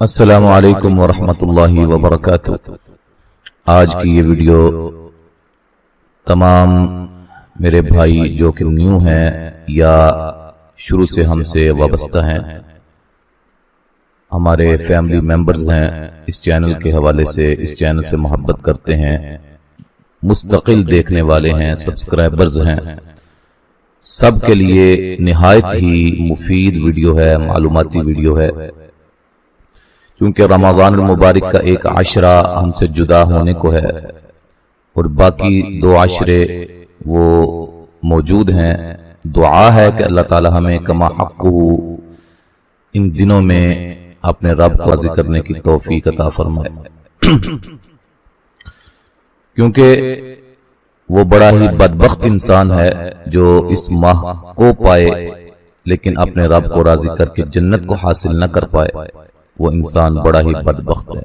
السلام علیکم ورحمۃ اللہ وبرکاتہ۔ آج کی یہ ویڈیو تمام میرے بھائی جو کہ نیو ہیں یا شروع سے ہم سے وابستہ ہیں، ہمارے فیملی ممبرز ہیں، اس چینل کے حوالے سے اس چینل سے محبت کرتے ہیں، مستقل دیکھنے والے ہیں، سبسکرائبرز ہیں، سب کے لیے نہایت ہی مفید ویڈیو ہے، معلوماتی ویڈیو ہے، کیونکہ رمضان المبارک کا ایک عشرہ ہم سے جدا ہونے کو ہے اور باقی دو عشرے وہ موجود ہیں۔ دعا ہے کہ اللہ تعالی ہمیں کما حقہ ان دنوں میں اپنے رب کو راضی کرنے کی توفیق عطا فرمائے، کیونکہ وہ بڑا ہی بدبخت انسان ہے جو اس ماہ کو پائے لیکن اپنے رب کو راضی کر کے جنت کو حاصل نہ کر پائے، وہ انسان بڑا ہی بدبخت ہے۔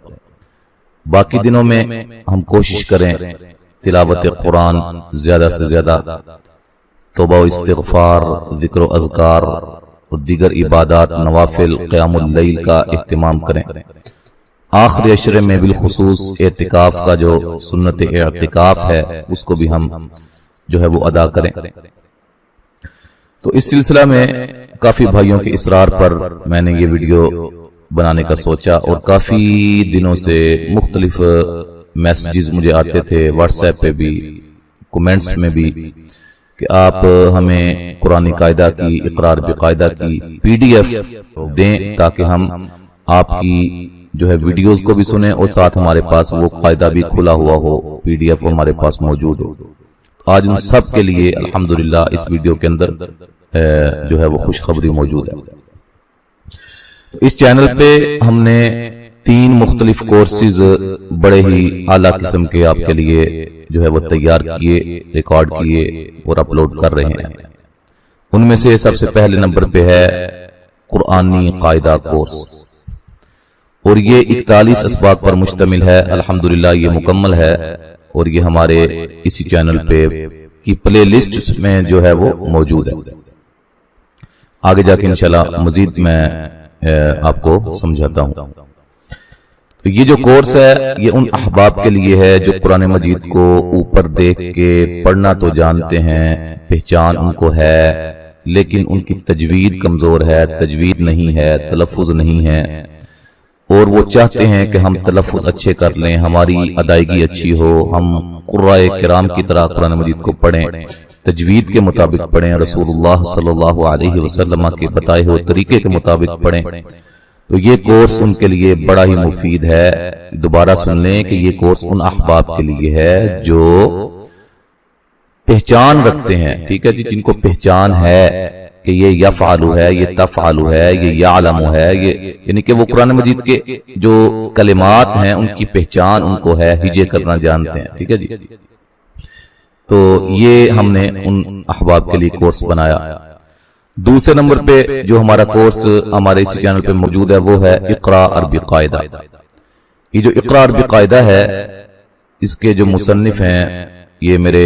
باقی دنوں میں ہم کوشش کریں تلاوت قرآن زیادہ سے زیادہ، توبہ و استغفار، ذکر و اذکار اور دیگر عبادات، نوافل، قیام اللیل کا اہتمام کریں۔ آخری عشرے میں بالخصوص اعتکاف کا جو سنت اعتکاف ہے اس کو بھی ہم جو ہے وہ ادا کریں۔ تو اس سلسلہ میں کافی بھائیوں کے اصرار پر میں نے یہ ویڈیو بنانے کا سوچا، اور کافی دنوں سے مختلف میسیجز مجھے آتے تھے، واٹس ایپ پہ بھی، کومنٹس میں بھی، کہ آپ ہمیں قرآن قاعدہ کی، اقرار بقاعدہ کی PDF دیں تاکہ ہم آپ کی جو ہے ویڈیوز کو بھی سنیں اور ساتھ ہمارے پاس وہ قاعدہ بھی کھلا ہوا ہو، PDF ہمارے پاس موجود ہو۔ آج ان سب کے لیے الحمدللہ اس ویڈیو کے اندر جو ہے وہ خوشخبری موجود ہے۔ اس چینل پہ ہم نے 3 مختلف کورسز بڑے ہی اعلیٰ قسم کے آپ کے لیے جو ہے وہ تیار کیے، ریکارڈ کیے اور اپلوڈ کر رہے ہیں۔ ان میں سے سب سے پہلے نمبر پہ ہے قرآنی قاعدہ کورس، اور یہ 41 اسباق پر مشتمل ہے۔ الحمدللہ یہ مکمل ہے اور یہ ہمارے اسی چینل پہ کی پلے لسٹ میں جو ہے وہ موجود ہے۔ آگے جا کے انشاءاللہ مزید میں آپ کو سمجھاتا ہوں۔ تو یہ جو کورس ہے یہ ان احباب کے لیے ہے جو قرآن مجید کو اوپر دیکھ کے پڑھنا تو جانتے ہیں، پہچان ان کو ہے، لیکن ان کی تجوید کمزور ہے، تجوید نہیں ہے، تلفظ نہیں ہے، اور وہ چاہتے ہیں کہ ہم تلفظ اچھے کر لیں، ہماری ادائیگی اچھی ہو، ہم قرائے کرام کی طرح قرآن مجید کو پڑھیں، تجوید کے مطابق پڑھیں، رسول اللہ صلی اللہ علیہ وسلم کے بتائے ہوئے طریقے کے مطابق پڑھیں۔ تو یہ کورس ان کے لیے بڑا ہی مفید ہے۔ دوبارہ سن لیں کہ یہ کورس ان احباب کے لیے ہے جو پہچان رکھتے ہیں، ٹھیک ہے جی، جن کو پہچان ہے کہ یہ یفعلو ہے، یہ تفعلو ہے، یہ یعلمو ہے، یہ یعنی کہ وہ قرآن مجید کے جو کلمات ہیں ان کی پہچان ان کو ہے، ہجے کرنا جانتے ہیں، ٹھیک ہے جی۔ تو یہ ہم نے ان احباب کے لیے کورس بنایا۔ دوسرے نمبر پہ جو ہمارا کورس ہمارے اسی چینل پہ موجود ہے وہ ہے اقرا عربی قاعدہ۔ یہ جو اقرا عربی قاعدہ ہے اس کے جو مصنف ہیں یہ میرے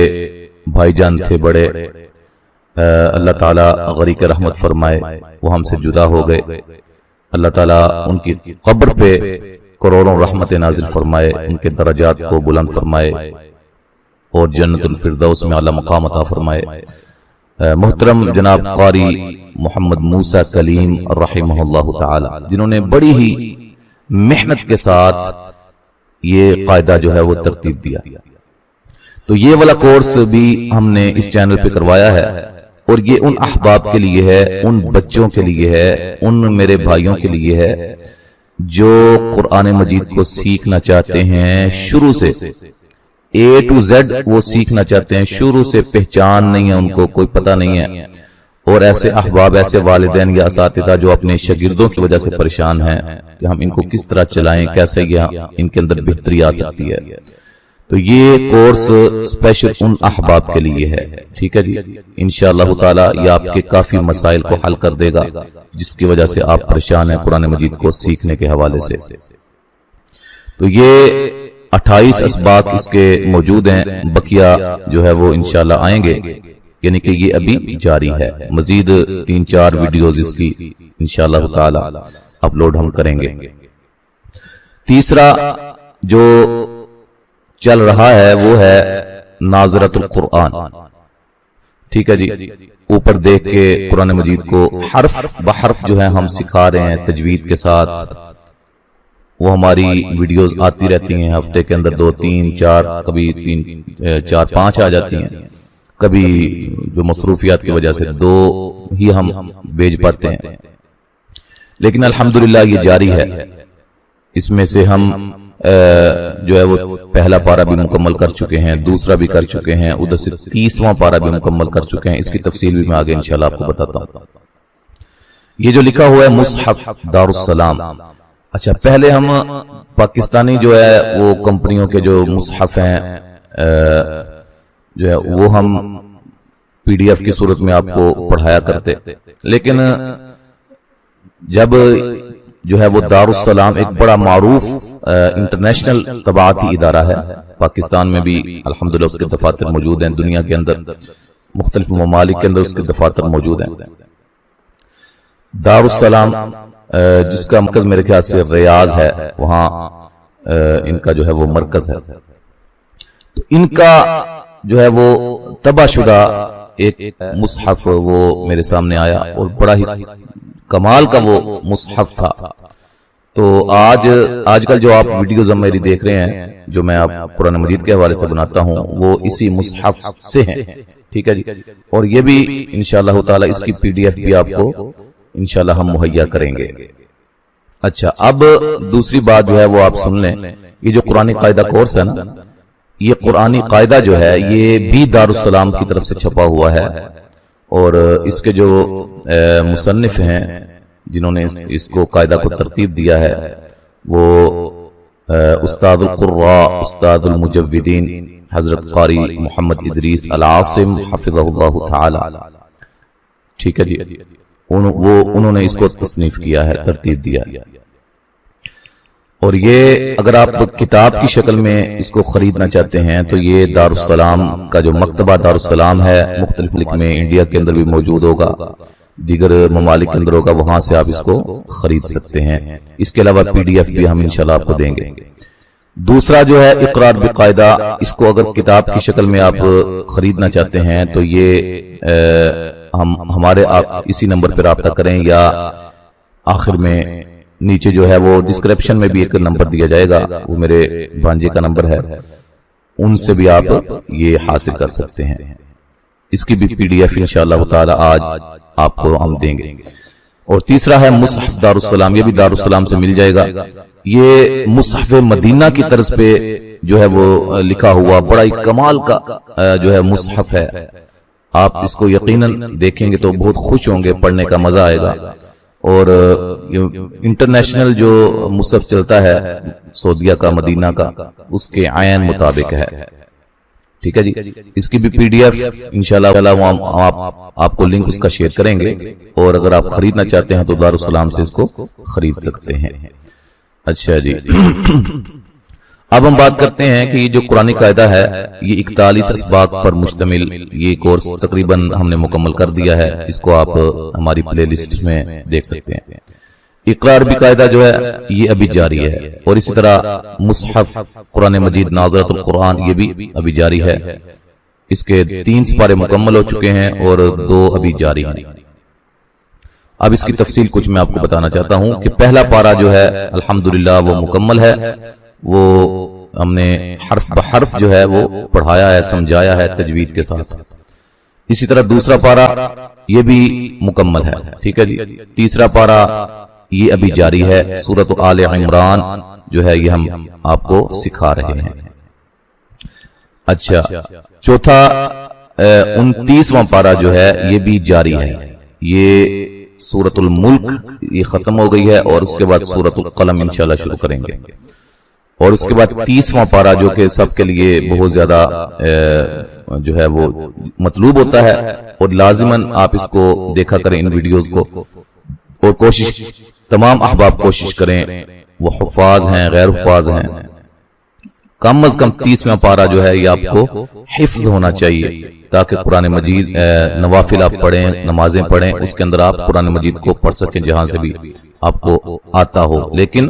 بھائی جان تھے بڑے، اللہ تعالیٰ غریق رحمت فرمائے، وہ ہم سے جدا ہو گئے، اللہ تعالیٰ ان کی قبر پہ کروڑوں رحمت نازل فرمائے، ان کے درجات کو بلند فرمائے اور جنت الفردوس میں اعلیٰ مقام عطا فرمائے۔ محترم جناب قاری محمد موسیٰ کلیم رحمہ اللہ تعالی، جنہوں نے بڑی ہی محنت کے ساتھ یہ قاعدہ جو ہے وہ ترتیب دیا، تو یہ والا کورس بھی ہم نے اس چینل پہ کروایا ہے، اور یہ ان احباب کے لیے ہے، ان بچوں کے لیے ہے، ان میرے بھائیوں کے لیے ہے جو قرآن مجید کو سیکھنا چاہتے ہیں، شروع سے A to Z وہ سیکھنا چاہتے ہیں، شروع سے پہچان نہیں ہے ان کو، کوئی پتہ نہیں ہے، اور ایسے احباب، ایسے والدین یا اساتذہ جو اپنے شاگردوں کی وجہ سے پریشان ہیں کہ ہم ان کو کس طرح چلائیں، کیسے یہ ان کے اندر بہتری آ سکتی ہے۔ تو یہ کورس اسپیشل ان احباب کے لیے ہے، ٹھیک ہے جی۔ انشاءاللہ تعالی یہ آپ کے کافی مسائل کو حل کر دے گا جس کی وجہ سے آپ پریشان ہیں قرآن مجید کو سیکھنے کے حوالے سے۔ تو یہ 28 اسباق اس کے موجود ہیں، بقیہ جو ہے وہ انشاءاللہ آئیں گے، یعنی کہ یہ ابھی جاری ہے، مزید 3-4 ویڈیوز اس کی انشاءاللہ تعالی اپلوڈ ہم کریں گے۔ تیسرا جو چل رہا ہے وہ ہے ناظرۃ القرآن، ٹھیک ہے جی، اوپر دیکھ کے قرآن مجید کو حرف بحرف جو ہے ہم سکھا رہے ہیں تجوید کے ساتھ. وہ ہماری ویڈیوز آتی رہتی ہیں، ہفتے کے اندر 2 3 4 کبھی 3 4 5 آ جاتی ہیں، کبھی جو مصروفیات کی وجہ سے 2 ہی ہم بھیج پاتے ہیں، لیکن الحمدللہ یہ جاری ہے. اس میں سے ہم جو ہے وہ پہلا پارہ بھی مکمل کر چکے ہیں، دوسرا بھی کر چکے ہیں، ادھر سے 30واں پارہ بھی مکمل کر چکے ہیں. اس کی تفصیل بھی میں آگے انشاءاللہ آپ کو بتاتا ہوں. یہ جو لکھا ہوا ہے مصحف دارالسلام، اچھا پہلے ہم پاکستانی جو ہے وہ کمپنیوں کے جو مصحف ہیں جو ہے وہ ہم PDF کی صورت میں آپ کو پڑھایا کرتے، لیکن جب جو ہے وہ دارالسلام ایک بڑا معروف انٹرنیشنل طباعتی ادارہ ہے، پاکستان میں بھی الحمدللہ اس کے دفاتر موجود ہیں، دنیا کے اندر مختلف ممالک کے اندر اس کے دفاتر موجود ہیں. دارالسلام جس کا مرکز میرے خیال سے ریاض ہے، وہاں ان کا جو ہے وہ مرکز ہے. تو ان کا جو ہے وہ طبع شدہ ایک مصحف وہ میرے سامنے آیا اور بڑا ہی کمال کا وہ مصحف تھا. تو آج کل جو آپ ویڈیوز میری دیکھ رہے ہیں جو میں آپ قرآن مجید کے حوالے سے بناتا ہوں وہ اسی مصحف سے ہیں، ٹھیک ہے جی. اور یہ بھی انشاءاللہ تعالی اس کی PDF بھی آپ کو انشاءاللہ ہم مہیا کریں گے. اچھا اب دوسری بات جو ہے وہ آپ سن لیں، یہ جو قرآنی قاعدہ کورس ہے نا، یہ قرآنی قاعدہ جو ہے یہ بھی دارالسلام کی طرف سے چھپا ہوا ہے، اور اس کے جو مصنف ہیں جنہوں نے اس کو قاعدہ کو ترتیب دیا ہے وہ استاد القراء استاد المجودین حضرت قاری محمد ادریس العاصم حفظہ اللہ تعالی، ٹھیک ہے جی. انہوں نے اس کو تصنیف کیا ہے، ترتیب دیا ہے. اور یہ اگر آپ کتاب کی شکل میں اس کو خریدنا چاہتے ہیں تو یہ دارالسلام کا جو مکتبہ دارالسلام ہے مختلف ملک میں انڈیا کے اندر بھی موجود ہوگا، دیگر ممالک کے اندر ہوگا، وہاں سے آپ اس کو خرید سکتے ہیں. اس کے علاوہ PDF بھی ہم انشاءاللہ آپ کو دیں گے. دوسرا جو ہے اقرار بقاعدہ، اس کو اگر کتاب کی شکل میں آپ خریدنا چاہتے ہیں تو یہ ہمارے آپ اسی نمبر پر رابطہ کریں، یا آخر میں نیچے جو ہے وہ ڈسکرپشن میں بھی ایک نمبر دیا جائے گا، وہ میرے بھانجے کا نمبر ہے، ان سے بھی آپ یہ حاصل کر سکتے ہیں. اس کی بھی PDF انشاءاللہ تعالی آج آپ کو ہم دیں گے. اور تیسرا ہے مصحف دارالسلام، یہ بھی دارالسلام سے مل جائے گا. یہ مصحف مدینہ کی طرز پہ جو ہے وہ لکھا ہوا بڑا ہی کمال کا جو ہے مصحف ہے. آپ اس کو یقیناً دیکھیں گے تو بہت خوش ہوں گے، پڑھنے کا مزہ آئے گا. اور انٹرنیشنل جو مصحف چلتا ہے سعودیہ کا، مدینہ کا، اس کے عین مطابق ہے، ٹھیک ہے جی. اس کی بھی PDF انشاءاللہ آپ کو لنک اس کا شیئر کریں گے، اور اگر آپ خریدنا چاہتے ہیں تو دارالسلام سے اس کو خرید سکتے ہیں. اچھا جی اب ہم بات کرتے ہیں کہ یہ جو قرآنی قاعدہ ہے یہ 41 اسباق پر مشتمل یہ کورس تقریباً ہم نے مکمل کر دیا ہے. اس کو آپ ہماری پلے لسٹ میں دیکھ سکتے ہیں. اقرار بقاعدہ جو ہے یہ ابھی جاری ہے، اور اسی طرح مصحف قرآن مجید ناظرۃ القرآن یہ بھی ابھی جاری ہے. اس کے 3 سپارے مکمل ہو چکے ہیں اور 2 ابھی جاری ہیں. اب اس کی تفصیل کچھ میں آپ کو بتانا چاہتا ہوں کہ پہلا پارہ جو ہے الحمدللہ وہ مکمل ہے، وہ ہم نے حرف بحرف جو ہے وہ پڑھایا ہے، سمجھایا ہے تجوید کے ساتھ. اسی طرح دوسرا پارہ یہ بھی مکمل ہے، ٹھیک ہے جی. تیسرا پارہ یہ ابھی جاری ہے، سورۃ آل عمران جو ہے یہ ہم آپ کو سکھا رہے ہیں. اچھا چوتھا 29واں پارہ جو ہے یہ بھی جاری ہے. یہ سورۃ الملک یہ ختم ہو گئی ہے، اور اس کے بعد سورۃ القلم انشاءاللہ شروع کریں گے. اور اس کے بعد 30واں پارہ جو کہ سب کے لیے بہت زیادہ جو ہے وہ مطلوب ہوتا ہے، اور لازماً آپ اس کو دیکھا کریں ان ویڈیوز کو. اور کوشش تمام احباب کوشش کریں، وہ حفاظ ہیں غیر حفاظ ہیں، کم از کم 30واں پارہ جو ہے یہ آپ کو حفظ ہونا چاہیے، تاکہ قرآن مجید نوافل آپ پڑھیں، نمازیں پڑھیں، اس کے اندر آپ قرآن مجید کو پڑھ سکیں جہاں سے بھی آپ کو آتا ہو. لیکن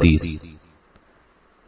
30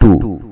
2,